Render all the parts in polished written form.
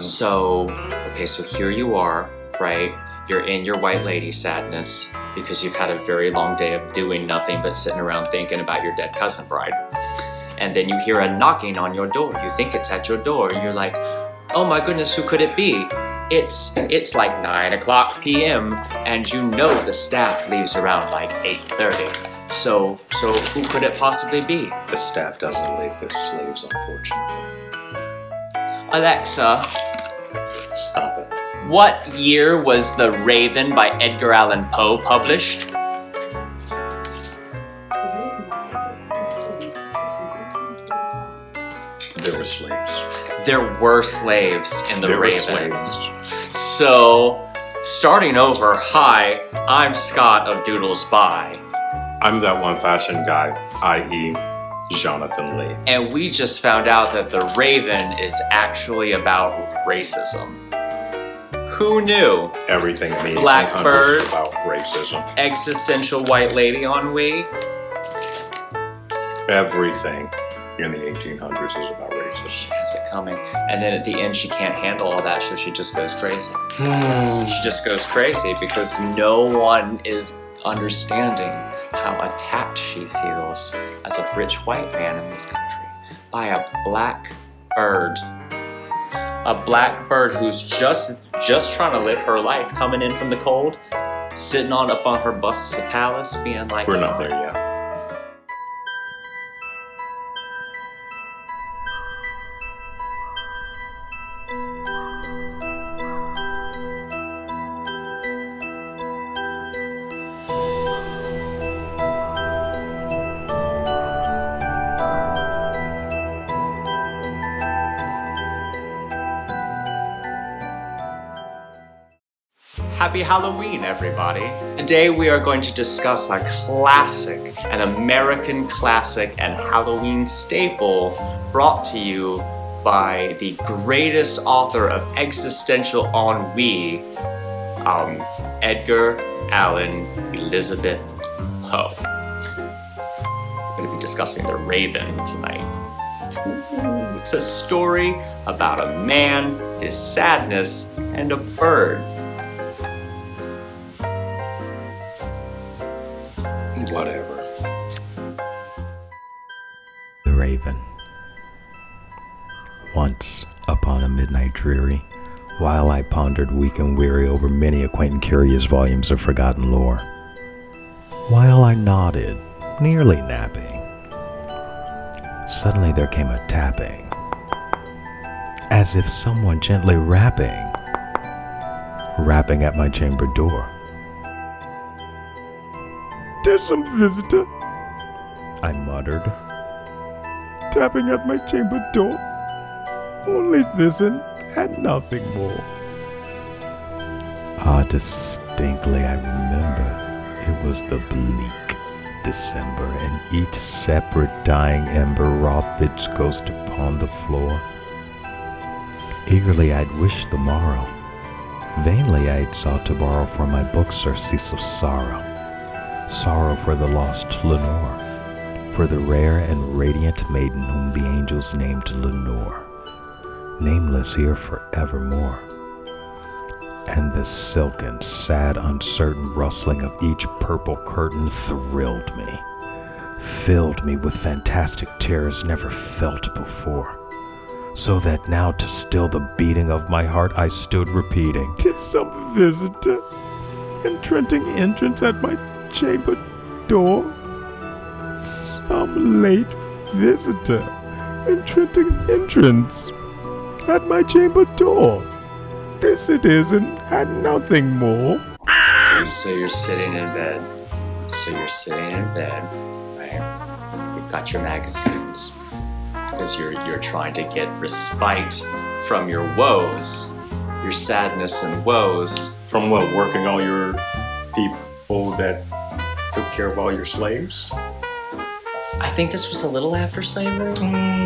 So here you are, right? You're in your white lady sadness because you've had a very long day of doing nothing but sitting around thinking about your dead cousin bride. And then you hear a knocking on your door. You think it's at your door. You're like, oh my goodness, who could it be? It's like 9 p.m. and you know the staff leaves around like 8:30. So who could it possibly be? The staff doesn't leave their slaves, unfortunately. Alexa, Stop it. what year was The Raven by Edgar Allan Poe published? There were slaves. There were slaves in The There were Raven. slaves. So, starting over, hi, I'm Scott of Doodles By. I'm that one fashion guy, i.e. Jeanathan Lee. And we just found out that The Raven is actually about racism. Who knew? Everything in the Blackbird. 1800s is about racism. Existential white lady ennui. Everything in the 1800s is about racism. She has it coming. And then at the end, she can't handle all that, so she just goes crazy. She just goes crazy because no one is understanding how attacked she feels as a rich white man in this country by a black bird. A black bird who's just trying to live her life, coming in from the cold, sitting up on her bust's palace, being like, We're not there yet. Happy Halloween, everybody. Today we are going to discuss a classic, an American classic and Halloween staple brought to you by the greatest author of existential ennui, Edgar Allan Elizabeth Poe. We're going to be discussing The Raven tonight. It's a story about a man, his sadness, and a bird. Whatever. The Raven. Once, upon a midnight dreary, while I pondered weak and weary over many a quaint and curious volumes of forgotten lore, while I nodded, nearly napping, suddenly there came a tapping, as if someone gently rapping at my chamber door. "There's some visitor," I muttered, "tapping at my chamber door. Only this and nothing more." Distinctly I remember it was the bleak December, and each separate dying ember wrought its ghost upon the floor. Eagerly I'd wished the morrow. Vainly I'd sought to borrow from my book surcease of sorrow. Sorrow for the lost Lenore, for the rare and radiant maiden whom the angels named Lenore, nameless here forevermore. And the silken, sad, uncertain rustling of each purple curtain thrilled me, filled me with fantastic terrors never felt before, so that now to still the beating of my heart I stood repeating, "'Tis some visitor, entreating entrance at my chamber door, some late visitor, entreating entrance at my chamber door. This it is and nothing more." So you're sitting in bed. Right? You've got your magazines because you're trying to get respite from your woes, your sadness and woes. From what, working all your people that took care of all your slaves? I think this was a little after slavery.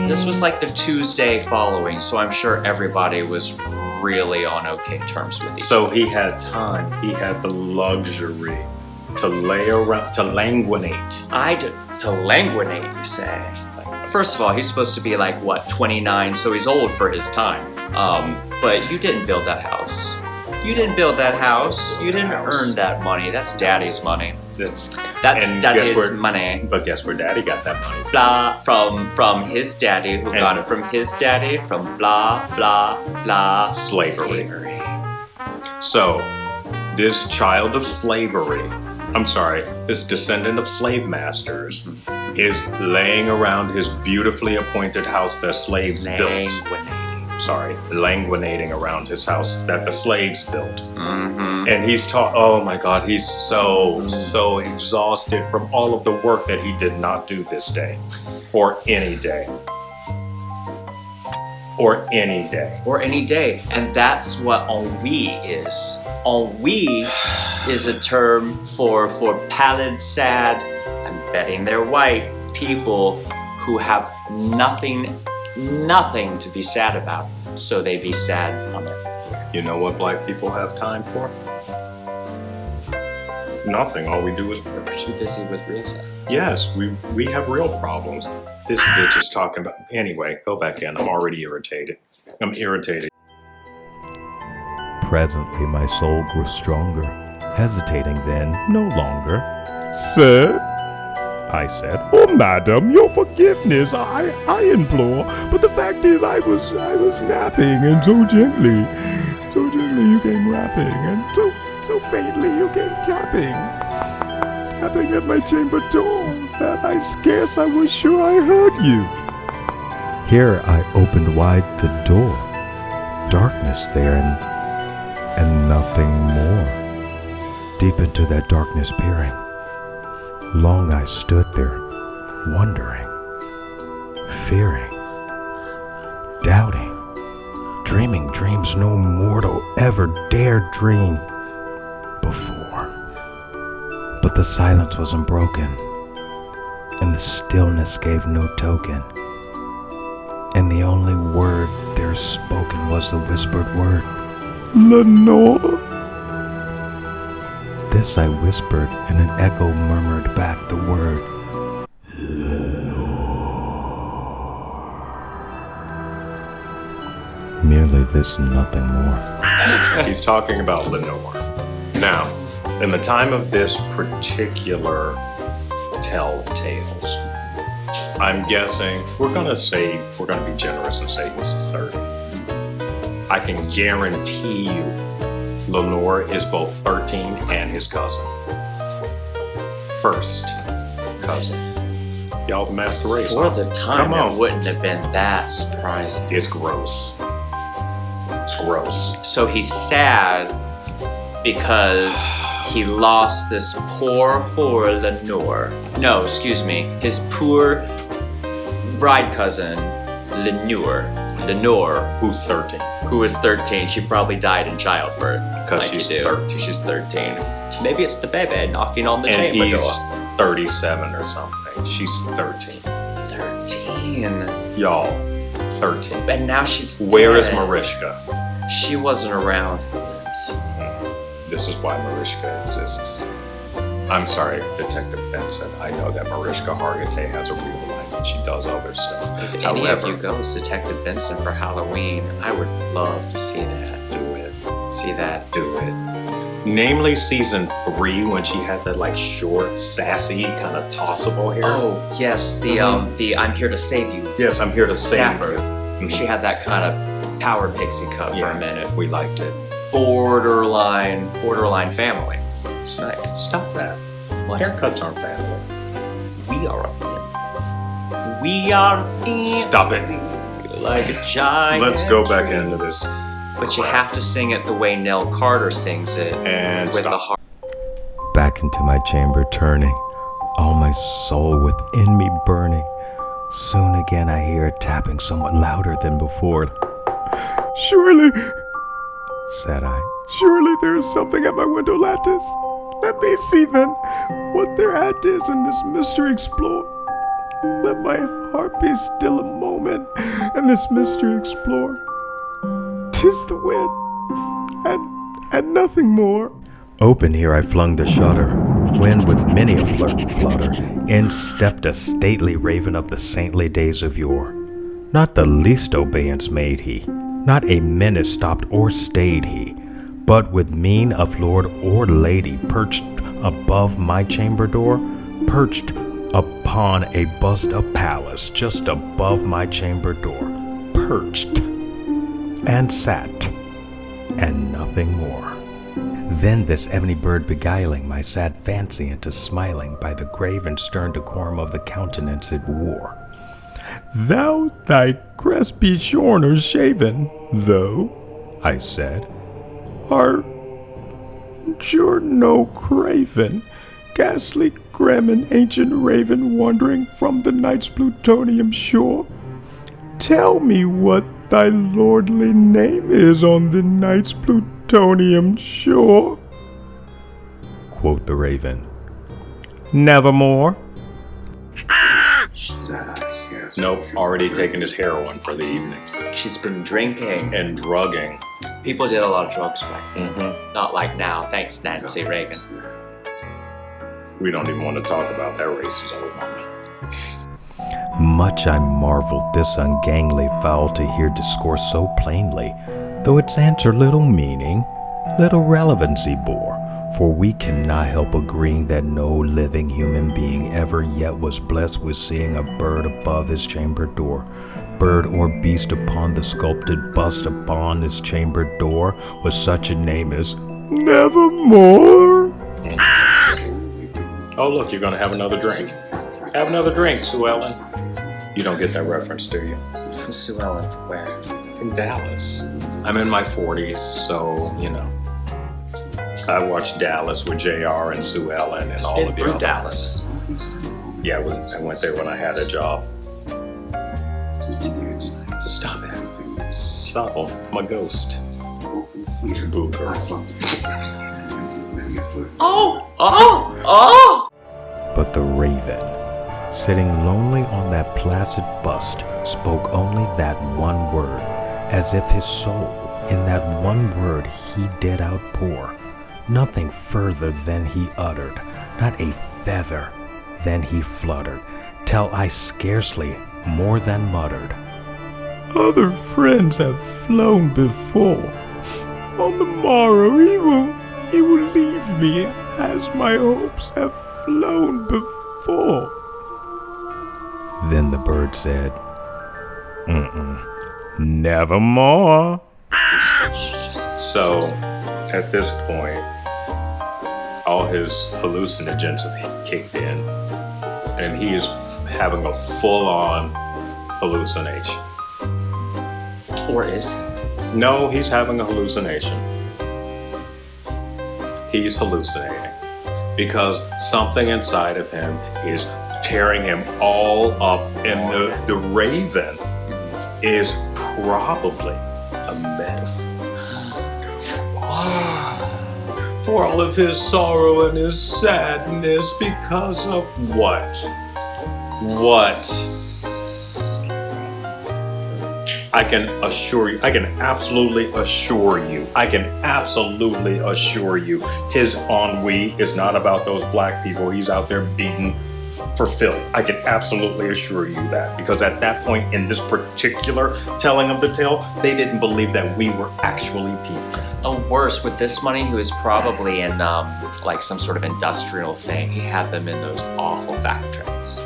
This was like the Tuesday following, so I'm sure everybody was really on okay terms with each other. So he had time, he had the luxury to lay around, to languinate. To languinate, you say? first of all, he's supposed to be like, what, 29, so he's old for his time. But you didn't build that house. You didn't build that house. You didn't earn that money. That's Daddy's money. That's Daddy's money. But guess where Daddy got that money? Blah, from his daddy, who got it from his daddy, from blah, blah, blah. Slavery. So, this child of slavery, this descendant of slave masters, is laying around his beautifully appointed house that slaves built. Languinating around his house that the slaves built. Mm-hmm. And he's oh my God, he's so exhausted from all of the work that he did not do this day. Or any day. Or any day. Or any day. And that's what ennui is. Ennui is a term for pallid, sad, I'm betting they're white, people who have nothing to be sad about, so they be sad on it. You know what black people have time for? Nothing. All we do is work. Too busy with real stuff. Yes, we have real problems. This bitch is talking about... Anyway, go back in. I'm already irritated. I'm irritated. Presently my soul grew stronger, hesitating then no longer. Sir, I said, oh madam, your forgiveness I implore. But the fact is I was napping, and so gently you came rapping, and so faintly you came tapping at my chamber door, that I was sure I heard you. Here I opened wide the door, darkness there and nothing more. Deep into that darkness peering, long I stood there, wondering, fearing, doubting, dreaming dreams no mortal ever dared dream before. But the silence was unbroken, and the stillness gave no token, and the only word there spoken was the whispered word, Lenore. This I whispered, and an echo murmured back the word, Lenore. Merely this and nothing more. He's talking about Lenore. Now, in the time of this particular tell of tales, I'm guessing we're gonna be generous and say he's 30. I can guarantee you Lenore is both 13 and his cousin. First cousin. Y'all master race. For the time, Come on. it wouldn't have been that surprising. It's gross. It's gross. So he's sad because he lost this poor whore Lenore. No, excuse me. His poor bride cousin Lenore, Who's 13? who is 13. She probably died in childbirth. Because like she's you do. 13. She's 13. Maybe it's the baby knocking on the And chamber he's door. 37 or something. She's 13. 13. Y'all, 13. And now she's Where is dead. Mariska? She wasn't around for this. This is why Mariska exists. I'm sorry, Detective Benson. I know that Mariska Hargitay has a real life and she does other stuff. If any of you go as Detective Benson for Halloween, I would love to see that. Do it. See that. Do it. Namely season 3 when she had that like short, sassy, kind of tossable hair. Oh yes, the I'm here to save you. Yes, I'm here to save Dapper. you. Mhm. She had that kind of power pixie cut for a minute. We liked it. Borderline family. It's nice. Stop that. What? Haircuts aren't family. We are a family. We are a family. Stop it. Like a giant. Let's go back into this. But you have to sing it the way Nell Carter sings it. And with stop. the heart. Back into my chamber turning, all my soul within me burning. Soon again I hear it tapping somewhat louder than before. Surely, said I, surely there is something at my window lattice. Let me see then what thereat is and this mystery explore. Let my heart be still a moment and this mystery explore. 'Tis the wind and nothing more. Open here I flung the shutter. when with many a flirt and flutter, in stepped a stately raven of the saintly days of yore. Not the least obeyance made he, not a minute stopped or stayed he, but with mien of lord or lady perched above my chamber door, perched upon a bust of Pallas just above my chamber door, perched, and sat, and nothing more. Then this ebony bird beguiling my sad fancy into smiling by the grave and stern decorum of the countenance it wore. Thou thy crest be shorn or shaven, though, I said, art sure no craven, ghastly grim and ancient raven wandering from the night's plutonium shore. Tell me what thy lordly name is on the night's plutonium shore. Quoth the raven, nevermore. Nope, already taken his heroin for the evening. She's been drinking. And drugging. People did a lot of drugs back then. Not like now, thanks Nancy Reagan. We don't even want to talk about that racist old woman. Much I marveled this ungainly fowl to hear discourse so plainly, though its answer little meaning, little relevancy bore. For we cannot help agreeing that no living human being ever yet was blessed with seeing a bird above his chamber door, bird or beast upon the sculpted bust upon his chamber door, with such a name as Nevermore. Oh, look, you're going to have another drink. Have another drink, Sue Ellen. You don't get that reference, do you? Sue Ellen from where? From Dallas. I'm in my 40s, so, you know. I watched Dallas with JR and Sue Ellen and all Been of the through other Dallas. ones. Yeah, I went there when I had a job. Stop it. Stop, I'm a ghost. Booger. But the raven, sitting lonely on that placid bust, spoke only that one word, as if his soul in that one word he did outpour. Nothing further than he uttered, not a feather than he fluttered, till I scarcely more than muttered, other friends have flown before. On the morrow he will leave me, as my hopes have flown before. Then the bird said, nevermore. So, at this point, all his hallucinogens have kicked in, and he is having a full-on hallucination. Or is he? No, he's having a hallucination. He's hallucinating because something inside of him is tearing him all up, and the raven is probably a metaphor for all of his sorrow and his sadness because of what? I can absolutely assure you, his ennui is not about those black people he's out there beating for Philly. I can absolutely assure you that, because at that point in this particular telling of the tale, they didn't believe that we were actually people. Oh, worse, with this money, he was probably in like some sort of industrial thing. He had them in those awful factories.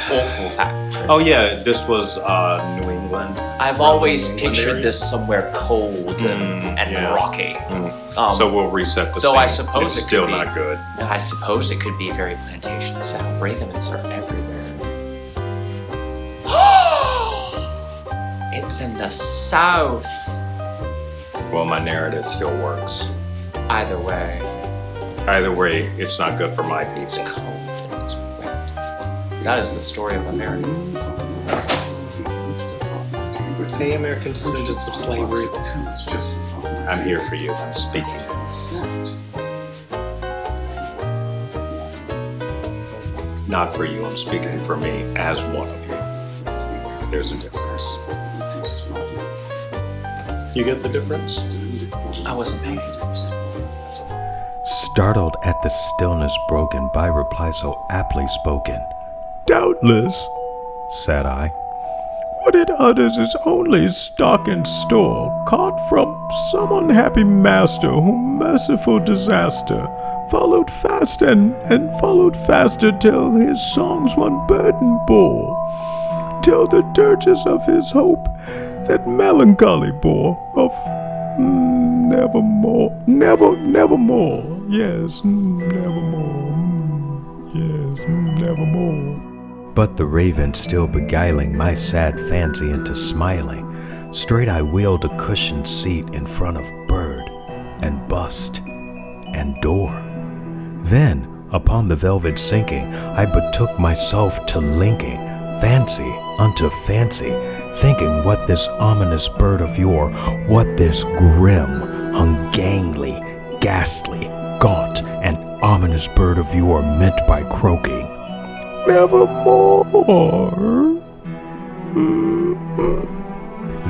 Awful factories. Oh yeah, this was New England. I've always New England pictured area? this somewhere cold and yeah. rocky. So we'll reset the though scene. I suppose it's it still could be- not good. I suppose it could be very plantation south. Ravens are everywhere. It's in the south. Well, my narrative still works. Either way, Either way, it's not good for my it's people. cold and it's wet. That is the story of America. Hey, American descendants of slavery. I'm here for you. I'm speaking. Not for you. I'm speaking for me as one of you. There's a difference. You get the difference? I wasn't paying. startled at the stillness broken by reply so aptly spoken. Doubtless, said I. What it utters is only stock and store, caught from some unhappy master whom merciful disaster followed fast and followed faster till his songs one burden bore, till the dirges of his hope that melancholy bore of nevermore, nevermore, yes, nevermore, yes, nevermore. But the raven still beguiling my sad fancy into smiling, straight I wheeled a cushioned seat in front of bird and bust and door. Then, upon the velvet sinking, I betook myself to linking fancy unto fancy, thinking what this ominous bird of yore, what this grim, ungainly, ghastly, gaunt, and ominous bird of yore meant by croaking, nevermore.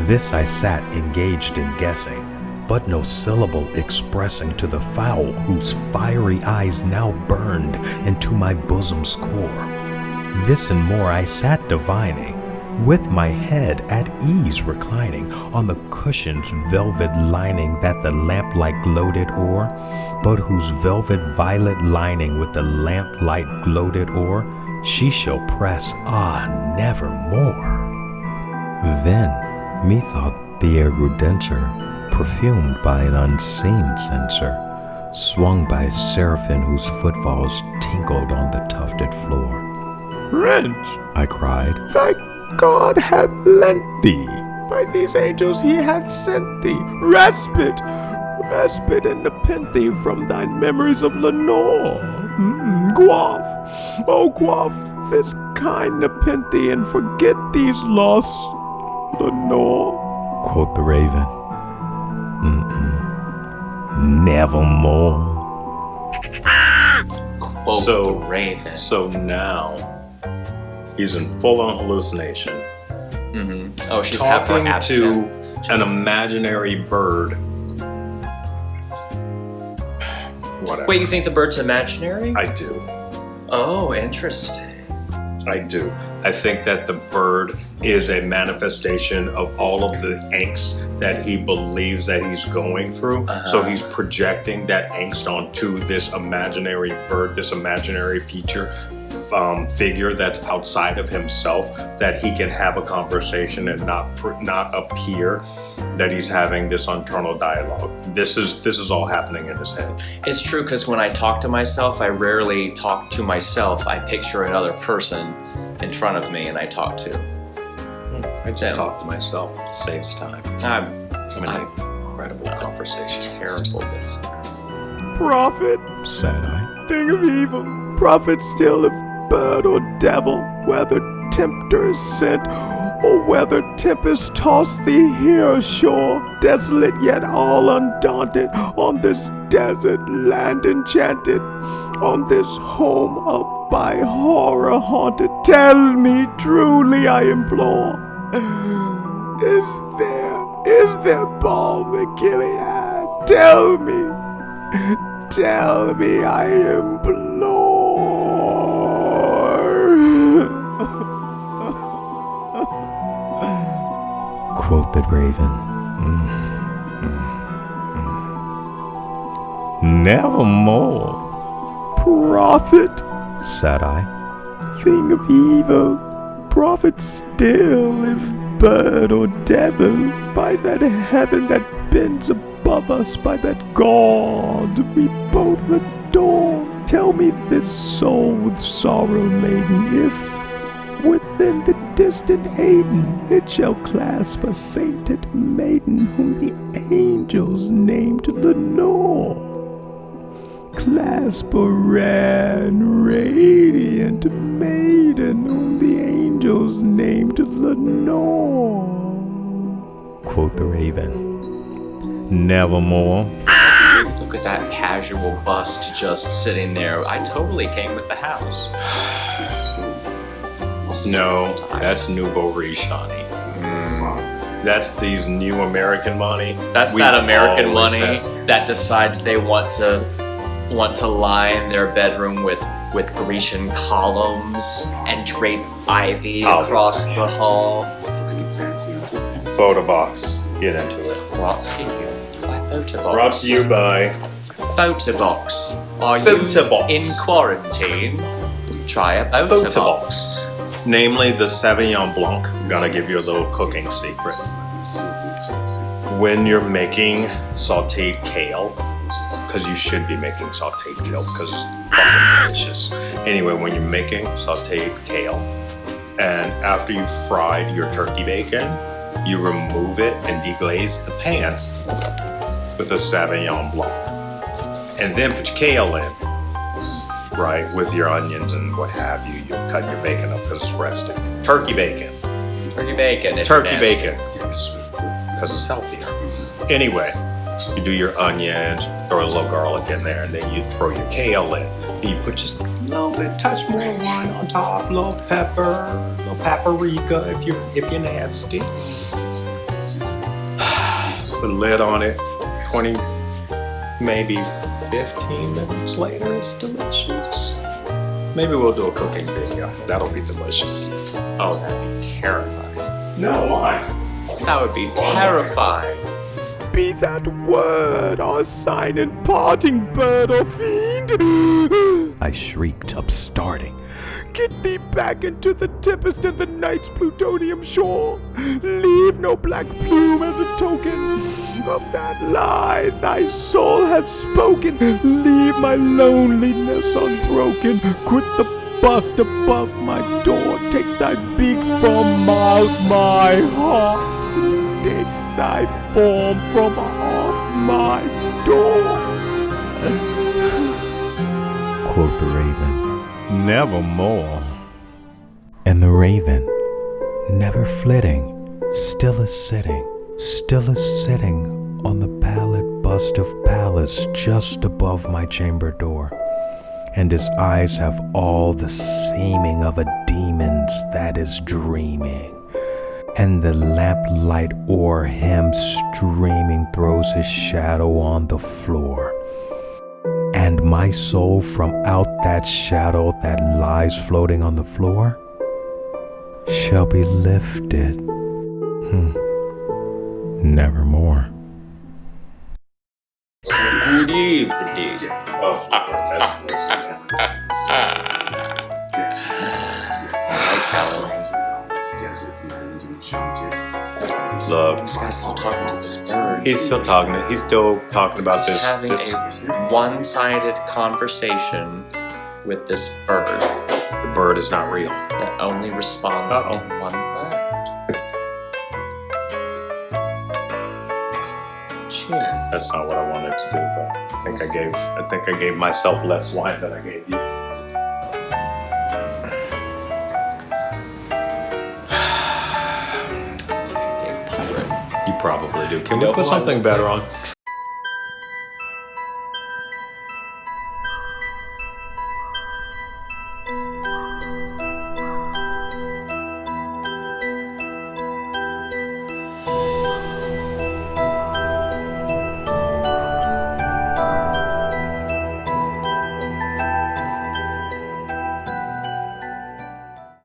This I sat engaged in guessing, but no syllable expressing to the fowl whose fiery eyes now burned into my bosom's core. This and more I sat divining, with my head at ease reclining on the cushion's velvet lining that the lamplight gloated o'er, but whose velvet violet lining with the lamplight gloated o'er, she shall press, nevermore. Then, methought the air grew denser, perfumed by an unseen censer, swung by a seraphim whose footfalls tinkled on the tufted floor. Wrench, I cried, thy God hath lent thee, by these angels he hath sent thee, respite, and nepent thee from thine memories of Lenore. Quaff, quaff this kind nepent thee, and forget these lost Lenore, quoth the raven. Nevermore. Quote the raven. So now he's in full-on hallucination. Mm-hmm. Oh, she's talking half to an imaginary bird. Whatever. Wait, you think the bird's imaginary? I do. Oh, interesting. I do. I think that the bird is a manifestation of all of the angst that he believes that he's going through. So he's projecting that angst onto this imaginary bird, this imaginary figure that's outside of himself, that he can have a conversation and not appear that he's having this internal dialogue. This is all happening in his head. It's true, because when I talk to myself, I rarely talk to myself. I picture another person in front of me and I talk to. I just talk to myself. It saves time. I'm an incredible conversation. Terrible this. Prophet, said I, thing of evil, prophet still if bird or devil, whether tempter is sent, or whether tempest toss thee here ashore, desolate yet all undaunted, on this desert land enchanted, on this home up by horror haunted, tell me truly I implore, is there balm in Gilead? Tell me I implore. Quoth the raven, nevermore. Prophet, said I, thing of evil, prophet still, if bird or devil, by that heaven that bends above us, by that God we both adore. Tell me this soul with sorrow laden, if within the distant Aden it shall clasp a sainted maiden whom the angels named Lenore. Clasp a rare and radiant maiden whom the angels named Lenore. Quoth the raven, nevermore. Look at that casual bust just sitting there. I totally came with the house. No, that's nouveau riche, honey. That's these new American money. That's that American money that decides they want to want to line their bedroom with Grecian columns and drape ivy across the hall. Photo box. Get into it. Brought to you by Photobox. Brought to you by Photobox. Are you Photobox. in quarantine? Try a Photobox. Photobox. Namely the Sauvignon Blanc. I'm gonna give you a little cooking secret. When you're making sauteed kale, because you should be making sauteed kale because it's fucking delicious. Anyway, when you're making sauteed kale, and after you've fried your turkey bacon, you remove it and deglaze the pan with a Sauvignon Blanc. And then put your kale in, right, with your onions and what have you. You cut your bacon up because it's rested. Turkey bacon. Turkey bacon. Turkey bacon. Because it's healthier. Anyway, you do your onions, throw a little garlic in there, and then you throw your kale in. And you put just a little bit, touch more wine on top, little pepper, little paprika if you're nasty. Put a lid on it. 20, maybe 15 minutes later, it's delicious. Maybe we'll do a cooking video. That'll be delicious. Oh, that'd be terrifying. No, why? That would be terrifying. Be that word or sign in parting, bird or fiend! I shrieked, upstarting. Get thee back into the tempest and the night's plutonium shore. Leave no black plume as a token of that lie thy soul hath spoken. Leave my loneliness unbroken. Quit the bust above my door. Take thy beak from out my heart. Take thy form from off my door. Quoth the raven, nevermore. And the raven, never flitting, still is sitting on the pallid bust of Pallas just above my chamber door. And his eyes have all the seeming of a demon's that is dreaming. And the lamplight o'er him streaming throws his shadow on the floor. And my soul from out that shadow that lies floating on the floor shall be lifted. Nevermore. Good evening. Love. This guy's still talking to this bird. He's still talking. He's still talking about He's this. having a one-sided conversation with this bird The bird is not real. that only responds in one word. Cheers. That's not what I wanted to do, but I think I gave myself less wine than I gave you. You probably do. Can we put something better on?